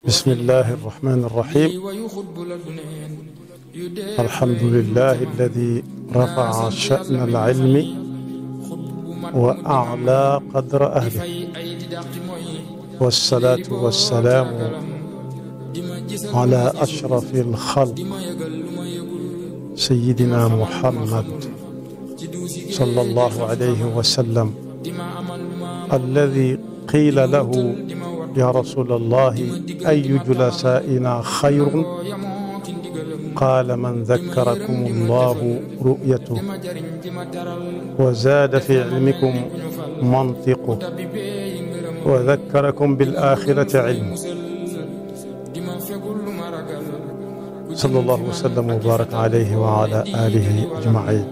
بسم الله الرحمن الرحيم. الحمد لله الذي رفع شأن العلم وأعلى قدر أهله، والصلاة والسلام على أشرف الخلق سيدنا محمد صلى الله عليه وسلم، الذي قيل له يا رسول الله أي جلسائنا خير؟ قال من ذكركم الله رؤيته وزاد في علمكم منطقه وذكركم بالآخرة علمه، صلى الله وسلم وبارك عليه وعلى آله أجمعين.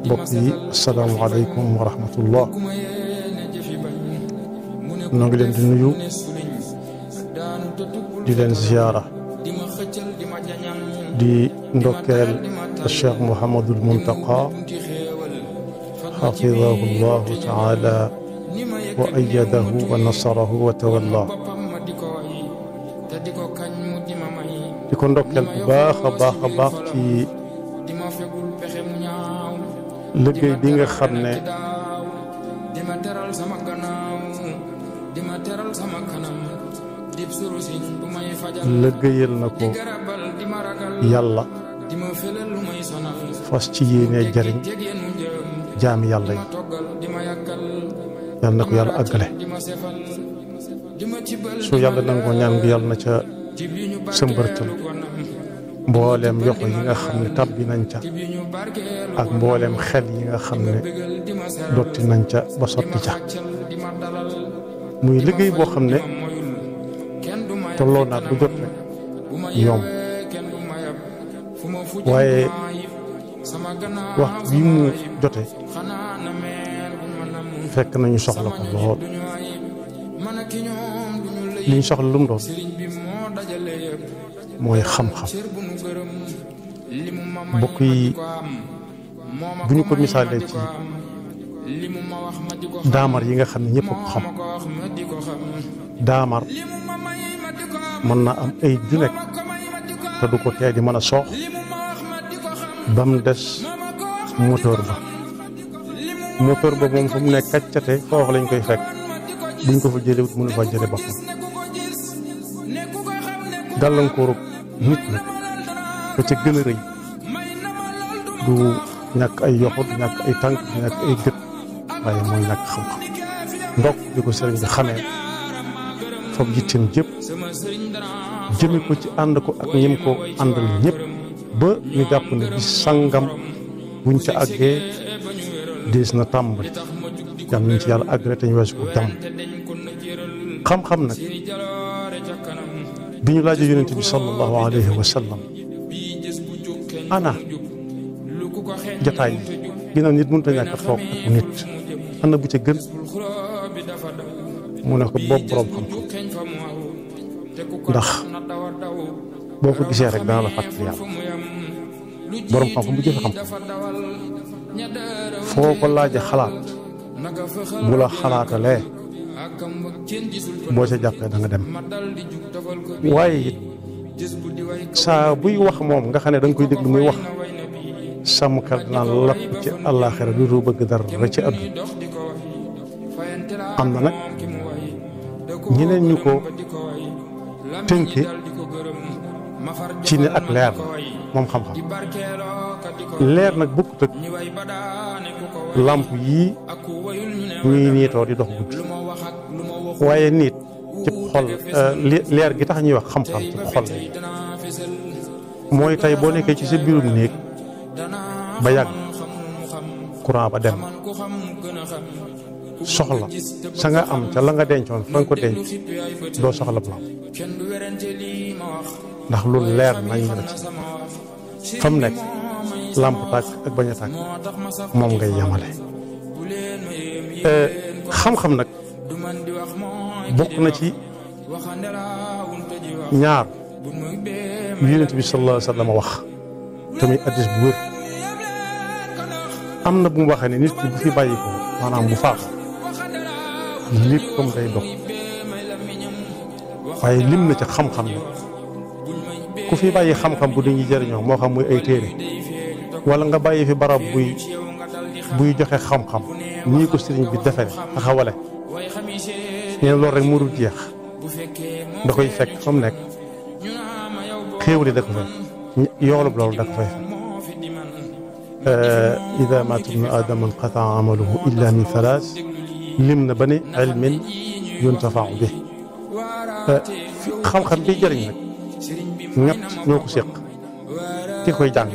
mbokk yi assalaamu aleykum wa rahmatullah. noo ngi leen di nuyu di leen ziyaara di ndokkeel Cheikh Mouhamadul Muntaqa xafidahu llahu taala wa ayyadahu wa nasarahu wa tawalla. di ko ndokkeel bu baax a baax a baax ci liggéey bi nga xam ne liggéeyal na ko yàlla, fas ci yéene jariñ jaami yàlla yi. yàlla na ko yàlla àggale. su yàlla nangoo ñaan bi yàlla na ca sëmbërtal mbooleem yoxo yi nga xam ne tàbbi nañ ca ak mbooleem xel yi nga xam ne dotti nañ ca ba sotti ca. muy liggéey boo xam ne tolloo naat bu jot rek yomb, waaye waxtu bi mu jote fekk nañu soxla ko lool. li ñu soxla lu mu doon mooy xam-xam. mbokk yi bu ñu ko misaalee ci daamar yi nga xam ne ñëpp ko xam, daamar mën na am ay ju nekk te du ko tee di mën a soox ba mu des moteur ba. moteur ba moom fu mu nekk kaccate foofu lañ koy fekk, buñ ko fa jëlee wut mënu fa jële boppam. gàllankooru nit ñi ba ca gën a rëy du ñàkk ay yoxo, du ñàkk ay tànk, du ñàkk ay gët, waaye mooy ñàkk xam-xam. ndokk bi ko sëriñ bi xamee foog yitteem jëpp jëme ko ci ànd ko ak ñim ko àndal ñëpp ba ñu jàpp ne bis sangam buñ ca àggee dees na tàmbali. yàlla nañ ci yàlla àggale te ñu weesu ko jàmm. xam-xam nag bi ñu laajee yonent bi sallallahu alayhi wa sallam ana jataay yi ginnaaw nit mënut a ñàkk a toog ak nit, ana bu ca gën? mu ne ko boobu boroom xam-xam, ndax boo ko gisee rek dana la fàttali yàlla. boroom xam-xam bu jëfe xam-xam foo ko laaje xalaat bu la xalaatalee boo ca jàppee da nga dem. waaye it saa buy wax moom nga xam ne da nga koy déglu muy wax, sàmm xel dinaa lapp ci àllaaxira du bëgg dara ci àdduna. am na nag ñeneen ñu ko tënke ci ne ak leer moom xam-xam. leer nag bokkut ak làmp yii ñuy niitoo di dox guddi, waaye nit ci xol leer gi tax ñuy wax xam-xam ci xol mooy tey boo nekkee ci sa biirum néeg ba yàgg courant ba dem, soxla sa nga am ca la nga dencoon fa nga ko denc doo soxla lamp, ndax lu leer nañ la ci fa mu nekk. lamp tàkk ak bañ a tàkk moom ngay yamale. xam-xam nag bokk na ci ñaar Yonent bi sallallahu alayhi wa sallam wax tamit hadiis bu wér. am na bu mu waxee ne nit ki bu fi bàyyi ko maanaam bu faatu léppam day dox waaye lim na ca xam-xam ne ku fi bàyyi xam-xam bu dañuy jëriñoo moo xam muy ay téere wala nga bàyyi fi barab buy joxe xam-xam nii ko sëriñ bi defee taxawale neen loolu rek mu dul jeex da koy fekk fa mu nekk xéewali da ko fay yoolub loolu da ko fay fekk ida maata ibnu aadama inqataa amaluhu illa min thalath lim na ba ne ilmin yuntafau bi xam-xam bi jëriñ nag ñett ñoo ko séq ki koy jàng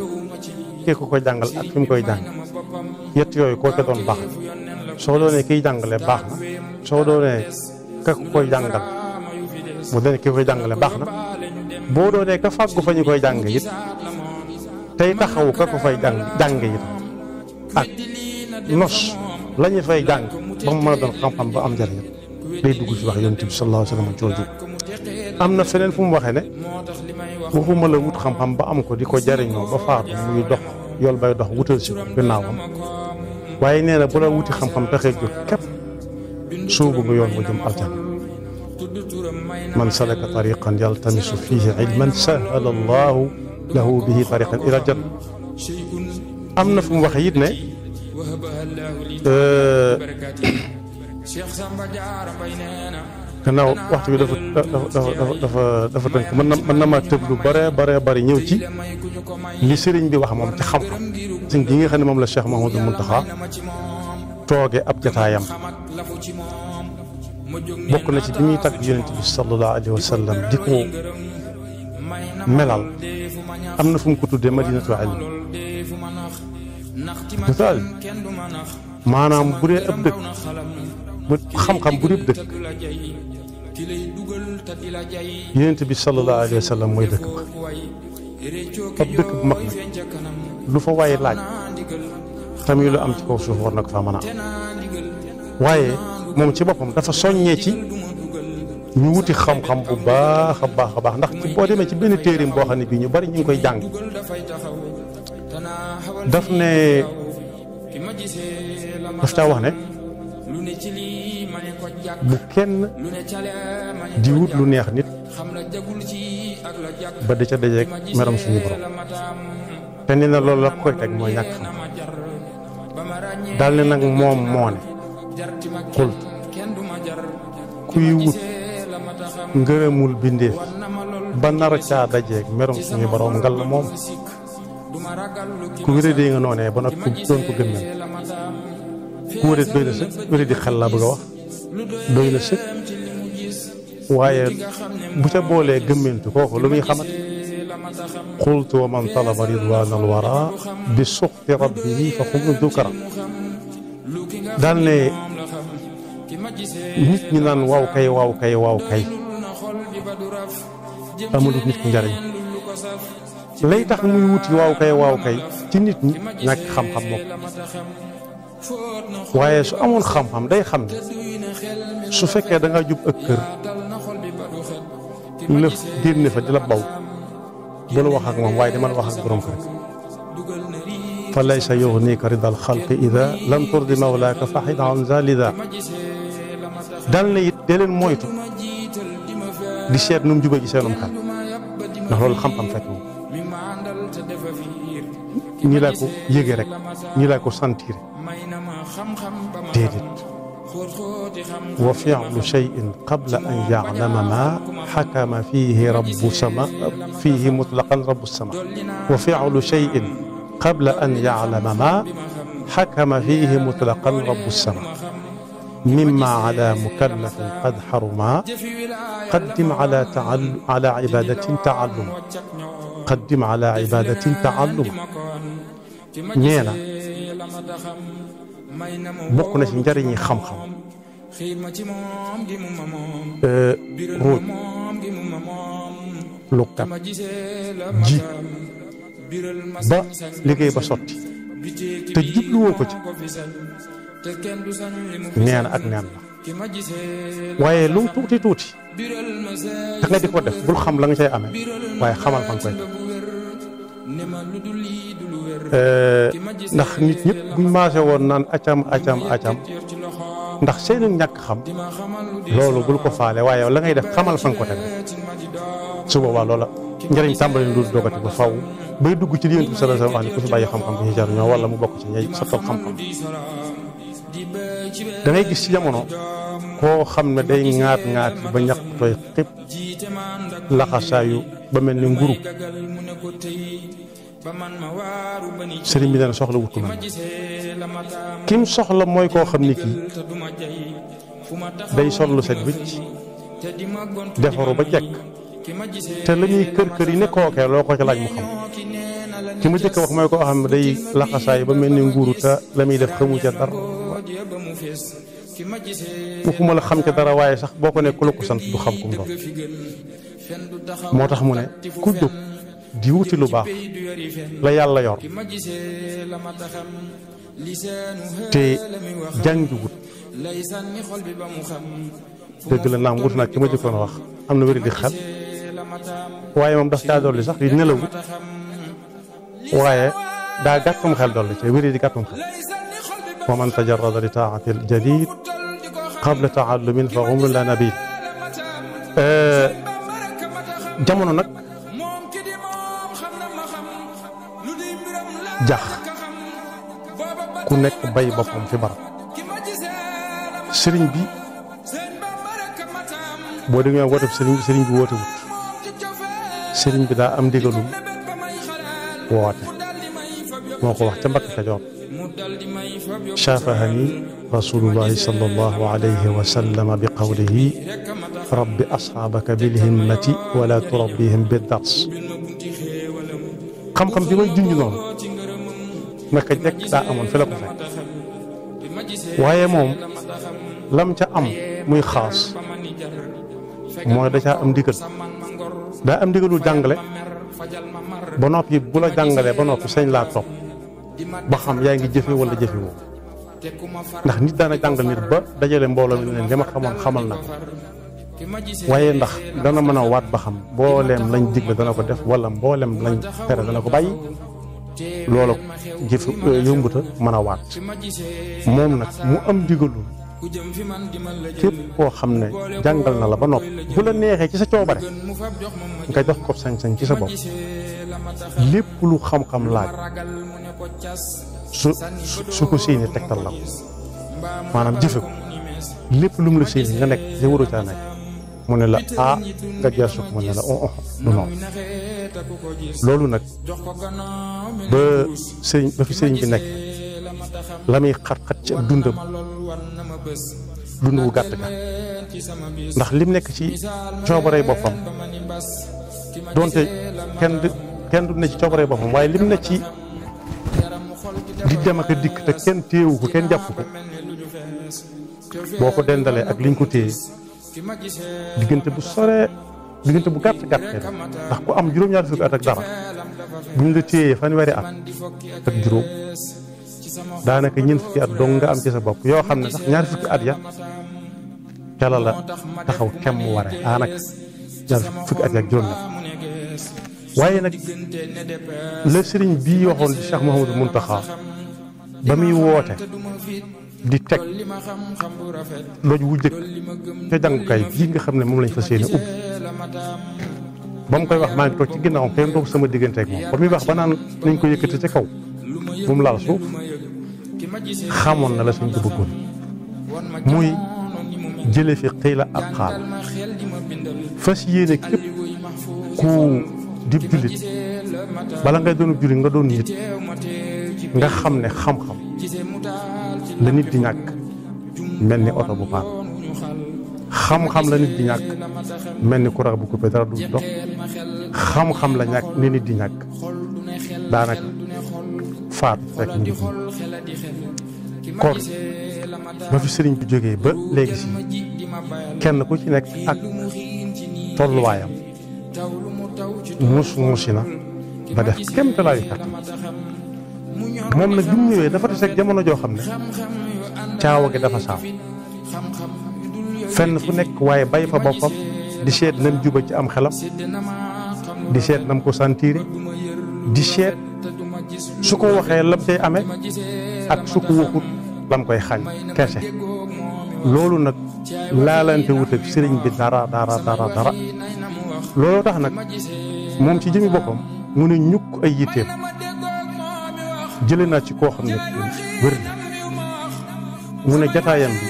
ki ko koy jàngal ak fi mu koy jàng yett yooyu koo ca doon baax na soo doonee kiy jàngale baax na soo doonee ka ko koy jàngal bu doonee ki koy jàngale baax na boo doonee ka fàggu fa ñu koy jàng it tey taxawu ka ko fay jàng it ak nos la ñu fay jàng ba mu mën a doon xam-xam ba am njëriñ day dugg ci wax yonent bi sallallahu alayhi wa sallam jooju am na feneen fu mu waxee ne waxuma la wut xam-xam ba am ko di ko jariñoo ba faatu muy dox yool bay dox wutal si ginnaawam waaye nee na bu la wuti xam-xam taxee jóg képp suubu nga yoon mu jëm aljanna man salaka tariqan yaltamisu fihi ilman sahala allahu lahu bihi tariqan ila aljanna am na fu mu waxee it ne gannaaw waxtu bi dafa tënk mën na ma tëb lu bare bari ñëw ci li sëriñ bi wax moom ci xam-xam sëñ gi nga xam ne moom la Cheikh Mouhamadou Mountakha tooge ab jataayam bokk na ci bi muy tagg yonent bi sallallahu alayhi wa sallam di ko melal am na fu mu ko tuddee madinatu ilm maanaam bu dee ab dëkk bu xam-xam bu dee dëkk yonent bi sallallahu alayhi wa sallam mooy dëkk ba ab dëkk bu mag nag lu fa waaye laaj tamit lu am ci kaw suuf war na ko faa mën a am waaye moom ci boppam dafa soññee ci ñu wuti xam-xam bu baax a baax ndax ci boo demee ci benn téerim boo xam ne bii ñu bari ñu ngi koy jàng daf caa wax ne bu kenn di wut lu neex nit ba di ca dajeeg meram suñu borom te nee na loolu la koy teg mooy ñàkk xam daal ne nag moom moo ne xult kuy wut ngërëmul bindeef ba nar caa dajeeg meram suñu borom ngal la moom ku wéradee nga noonee ba nag ku doon ko gën ku wéré doy na sëkk wéré di xel laa bëgg a wax doy na sëkk waaye bu ca boolee gëmmentu kooku lu muy xamat qultu wa man talaba ridwan al wara bi suxti rabbihi fa xum dukara daal ne nit ñi naan waaw kay amalut nit ki njariñ lay tax muy wuti waaw kay ci nit ñi ñàkk xam-xam moom waaye su amoon xam-xam day xam ne su fekkee da nga jub ak kër lëf génne fa di la baw bu la wax ak moom waaye dama la wax ak borom kër fa laysa yughnika ridal xalqi ida lam turdi mawlaaka faxid an zalida dal na it dee leen moytu di seet nu mu juba ji seenum xel ndax loolu xam-xam fekk moom ñi laa ko yëge rek ñi laa ko sentir déedéet wa fi'lu shay'in qabla an ya'lama ma xakama fiihi rabbu sama fiihi mutlaqan rabbu sama wa fi'lu shay'in qabla an ya'lama ma xakama fiihi mutlaqan rabbu sama mimma ala mukallafin qad haruma qaddim ala ibadatin ta'alluma qaddim ala ibadatin ta'alluma nee na bokk na ci njëriñi xam-xam ruuj lukkat ji ba liggéey ba sotti te jubluwoo ko ci neen ak neen la waaye lu mu tuuti te nga di ko def bul xam la nga cay amee waaye xamal fa nga koy def ndax nit ñëpp buñ maase woon naan acam ndax seenu ñàkk xam loolu bul ko faale waaye la ngay def xamal fa nga ko teg su boobaa loola njëriñ tàmbali lu dogati ba faw bay dugg ci Yonent bi sallallahu alayhi wa sallam wax ni ku fi bàyyi xam-xam bi ñu jariñoo wala mu bokk ci ñay sottal xam-xam da ngay gis ci jamono koo xam ne day ŋaat ba ñaq tooy xib laxasaayu ba mel ni nguru sëriñ bi nee na soxla wut ko kim soxla mooy koo xam ni kii day sol lu set wicc defaru ba jekk te la ñuy kër yi ne kookee loo ko ca laaj mu xam ki ma jëkk wax mooy koo xam ne day laxasaay ba mel ni nguuru te la muy def xamu ca dara waxuma la xam ca dara waaye sax boo ko ne ku la ko sant du xam kum doon moo tax mu ne ku jóg di wuti lu baax la yàlla yor te jàngi wut dëgg la naam wut nag ki ma jëkkoon a wax am na wéri di xel waaye moom daf caa dolli sax di nelawut waaye daa gàttum xel dolli ci wéri di gàttum xel wa man tajarrada li taati al jadid qabla taallumin fa umrun la nabil jamono nag jax ku nekk bay boppam fi barab sëriñ bi boo déggee woote sëriñ bi woote wut sëriñ bi daa am ndigalul woote moo ko wax ca Mbàkke Kajoor shaafahani rasulullahi sallallahu alayhi wa sallam bi qawlihi rabbi asxaabaka bil himmati wala turabbihim bid dars xam-xam bi may junj noonu naka jekk daa amoon fi la ko fekk waaye moom lam ca am muy xaas mooy da caa am ndigal daa am ndigalul jàngale ba noppi bu la jàngalee ba noppi sañ laa topp ba xam yaa ngi jëfe wala jëfe woo ndax nit daana jàngal nit ba dajale mbooloo mi leen li ma xamoon xamal na ko waaye ndax dana mën a waat ba xam mbooleem lañ digle dana ko def wala mbooleem lañ tere dana ko bàyyi loolu jëf yombuta mën a waat moom nag mu am ndigalul képp koo xam ne jàngal na la ba noppi bu la neexee ci sa coobare nga jox ko sañ-sañ ci sa bopp lépp lu xam-xam laaj su ko séeni tegtal la ko maanaam jëfe ko lépp lu mu la séeni nga nekk ca waru caa nekk mu ne la nga geesu ko mu ne la du noonu loolu nag ba fi sëriñ bi nekk la muy xat-xat ci ab dund bu gàtt ga ndax lim nekk ci coobaree boppam donte kenn du ne ci coobaree boppam waaye lim ne ci di dem ak a dikk te kenn téewu ko kenn jàpp ko boo ko dendalee ak liñ ko téye diggante bu soree diggante bu gàtt ndax ku am juróom-ñaari fukki at ak dara buñ la téyee fanweeri at ak juróom daanaka ñeent fukki at dong nga am ci sa bopp yoo xam ne sax ñaari fukki at ya cala la taxaw kem mu ware daanaka ñaari fukki at ya ak juróom la waaye nag la sëriñ bii waxoon di Cheikh Mouhamadou Mountakha ba muy woote di teg loolu wu jëkk ca jàngukaay bii nga xam ne moom lañ fas yéene ubbi ba mu koy wax maa ngi toog ci ginnaawam kenn toog sama diggante ak moom ba muy wax ba naan nañ ko yëkkati ca kaw bu mu laal suuf xamoon na la suñ ko bëggoon muy jële fi xiila ak xaal fas yéene képp ku dib jullit bala ngay doon jullit nga doon nit nga xam ne xam-xam la nit di ñàkk mel ni oto bu paan xam-xam la nit di ñàkk mel ni courant bu coupé dara du dox xam-xam la ñàkk ni nit di ñàkk daanaka faat fekk nit ñi kon ba fi sëriñ bi jógee ba léegi si kenn ku ci nekk ak tolluwaayam muusi na ba def kéem talaayu kàttan moom nag bi mu ñëwee dafa des ak jamono joo xam ne caawa gi dafa saaf fenn fu nekk waaye bay fa boppam di seet nam juba ci am xelam di seet nam ko sentiire di seet su ko waxee lam cay amee ak su ko waxut lam koy xañ kese loolu nag laalante wut ak sëriñ bi dara looloo tax nag moom ci jëmi boppam mu ne ñukk ay yitteem jële naa ci koo xam ne wér na mu ne jataayam bi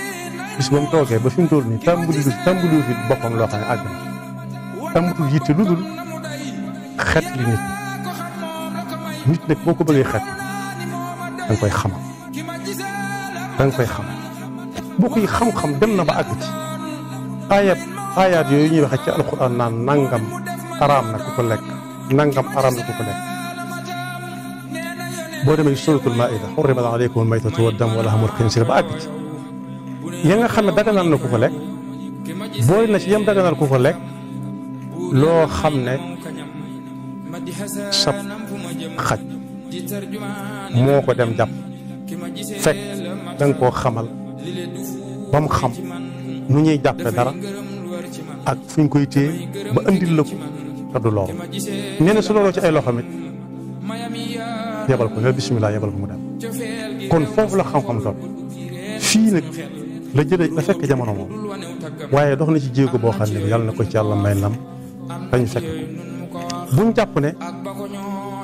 bis ba mu toogee ba fi mu toll nii tàmbaliwu fi boppam loo xam ne àgg na amatul yitte lu dul xet li nit nag boo ko bëggee xet da nga koy xamal boo koy xam-xam dem na ba àgg ci aayaat yooyu ñuy waxe ci alxuraan naan nangam araam na ku ko lekk nangam araam na ku ko lekk boo demee suratul maida xurrimat aleykum almaytatu waddam wa lahmul xinsiir ba àgg ci ya nga xam ne daganal na ku ko lekk boole na ci yam daganal ku ko lekk loo xam ne sab xaj moo ko dem jàpp fekk da nga koo xamal ba mu xam nu ñuy jàppe dara ak fu ñu koy téye ba andil la ko te du loolu ñeneen su looloo ci ay loxo it yebal ko ne bisimilah yebal ko mu dem kon foofu la xam-xam toll fii nag la jëlee la fekk jamono moom waaye dox na ci jéego boo xam ne yàlla na ko ci yàlla may ndam dañu fekk ko buñ jàpp ne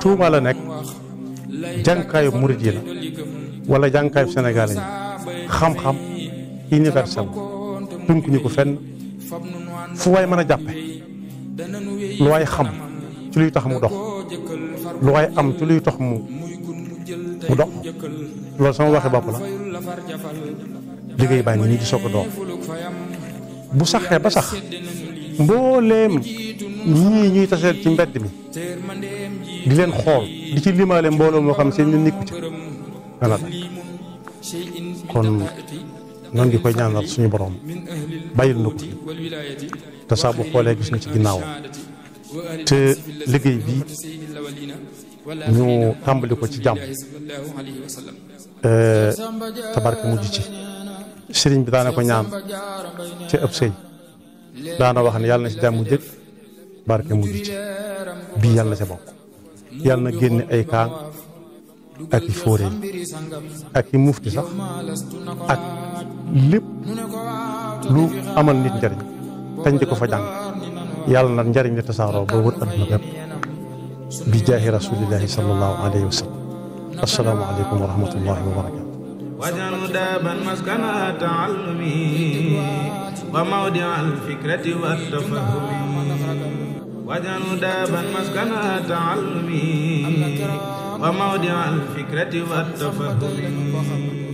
Tuuba la nekk jànkaayu murid yi la wala jànkaayu Sénégal yi xam-xam universel tënkuñu ko fenn fu waay mën a jàppe lu waay xam ci luy tax mu dox lu waay am ci luy tax mu dox loolu sama waxe bopp la liggéey baa ngi nii di soog a doon bu saxee ba sax mbooleem ñii ñuy taseel ci mbedd mi di leen xool di ci limaale mbooloo moo xam seen nikku ci dana dakk kon noonu ngi koy ñaanal suñu borom bàyyil na ko fi te saa bu xoolee gis na ci ginnaaw te liggéey bi ñu tàmbali ko ci jàmm te barke mujj ci sëriñ bi daana ko ñaan ci ëpp sëy daana wax ne yàlla na ci jàmm jëkk barke mujj ci bii yàlla na ca bokk yàlla na génne ay kaang ak i fóoree ak i mufti sax ak lépp lu amal nit njariñ tañ di ko fa jàng yàlla na njariñ li tasaaroo ba wër adduna bépp bi jaahi rasulillahi sallallahu alayhi wa sallam assalaamu aleykum wa rahmatullahi wa barakatu واجعل دابا مسكن التعلم وموضع الفكرة والتفهم واجعل دابا مسكن التعلم وموضع الفكرة والتفهم